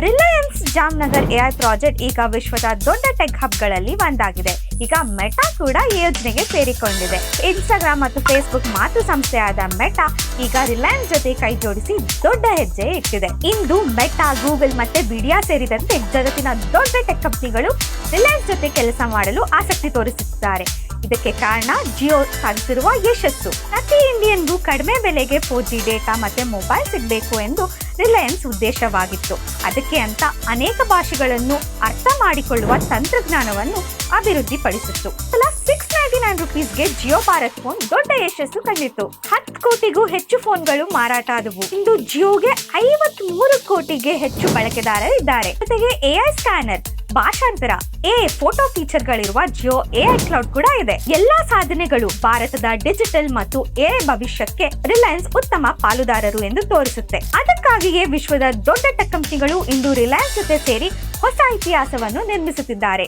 Reliance Jamnagar AI project ಈಗ ವಿಶ್ವದ ದೊಡ್ಡ ಟೆಕ್ ಹಬ್ಗಳಲ್ಲಿ ಒಂದಾಗಿದೆ. ಈಗ ಮೆಟಾ ಕೂಡ ಈ ಯೋಜನೆಗೆ ಸೇರಿಕೊಂಡಿದೆ. ಇನ್ಸ್ಟಾಗ್ರಾಮ್ ಮತ್ತು ಫೇಸ್ಬುಕ್ ಮಾತೃ ಸಂಸ್ಥೆಯಾದ ಮೆಟಾ ಈಗ ರಿಲಯನ್ಸ್ ಜೊತೆ ಕೈ ಜೋಡಿಸಿ ದೊಡ್ಡ ಹೆಜ್ಜೆ ಇಟ್ಟಿದೆ. ಇಂದು ಮೆಟಾ, ಗೂಗಲ್ ಮತ್ತೆ ಬಿಡಿಯಾ ಸೇರಿದಂತೆ ಜಗತ್ತಿನ ದೊಡ್ಡ ಟೆಕ್ ಕಂಪನಿಗಳು ರಿಲಯನ್ಸ್ ಜೊತೆ ಕೆಲಸ ಮಾಡಲು ಆಸಕ್ತಿ ತೋರಿಸುತ್ತಿದ್ದಾರೆ. ಇದಕ್ಕೆ ಕಾರಣ ಜಿಯೋ ಸಾಧಿಸಿರುವ ಯಶಸ್ಸು. ಪ್ರತಿ ಇಂಡಿಯನ್ಗೂ ಕಡಿಮೆ ಬೆಲೆಗೆ 4G ಡೇಟಾ ಮತ್ತೆ ಮೊಬೈಲ್ ಸಿಗಬೇಕು ಎಂದು ರಿಲಯನ್ಸ್ ಉದ್ದೇಶವಾಗಿತ್ತು. ಅದಕ್ಕೆ ಅಂತ ಅನೇಕ ಭಾಷೆಗಳನ್ನು ಅರ್ಥ ಮಾಡಿಕೊಳ್ಳುವ ತಂತ್ರಜ್ಞಾನವನ್ನು ಅಭಿವೃದ್ಧಿಪಡಿಸಿತ್ತು. 699 ರುಪೀಸ್ಗೆ ಜಿಯೋ ಭಾರತ್ ಫೋನ್ ದೊಡ್ಡ ಯಶಸ್ಸು ಕಂಡಿತು. 10 ಕೋಟಿಗೂ ಹೆಚ್ಚು ಫೋನ್ಗಳು ಮಾರಾಟ ಆದವು. ಇಂದು ಜಿಯೋಗೆ 53 ಕೋಟಿಗೆ ಹೆಚ್ಚು ಬಳಕೆದಾರರಿದ್ದಾರೆ. ಜೊತೆಗೆ ಎಐ ಸ್ಕ್ಯಾನರ್, ಭಾಷಾಂತರ, ಫೋಟೋ ಫೀಚರ್ಗಳಿರುವ ಜಿಯೋ ಎಐ ಕ್ಲೌಡ್ ಕೂಡ ಇದೆ. ಎಲ್ಲಾ ಸಾಧನೆಗಳು ಭಾರತದ ಡಿಜಿಟಲ್ ಮತ್ತು ಎಐ ಭವಿಷ್ಯಕ್ಕೆ ರಿಲಯನ್ಸ್ ಉತ್ತಮ ಪಾಲುದಾರರು ಎಂದು ತೋರಿಸುತ್ತೆ. ಅದಕ್ಕಾಗಿಯೇ ವಿಶ್ವದ ದೊಡ್ಡ ಟೆಕ್ ಕಂಪನಿಗಳು ಇಂದು ರಿಲಯನ್ಸ್ ಜೊತೆ ಸೇರಿ ಹೊಸ ಇತಿಹಾಸವನ್ನು ನಿರ್ಮಿಸುತ್ತಿದ್ದಾರೆ.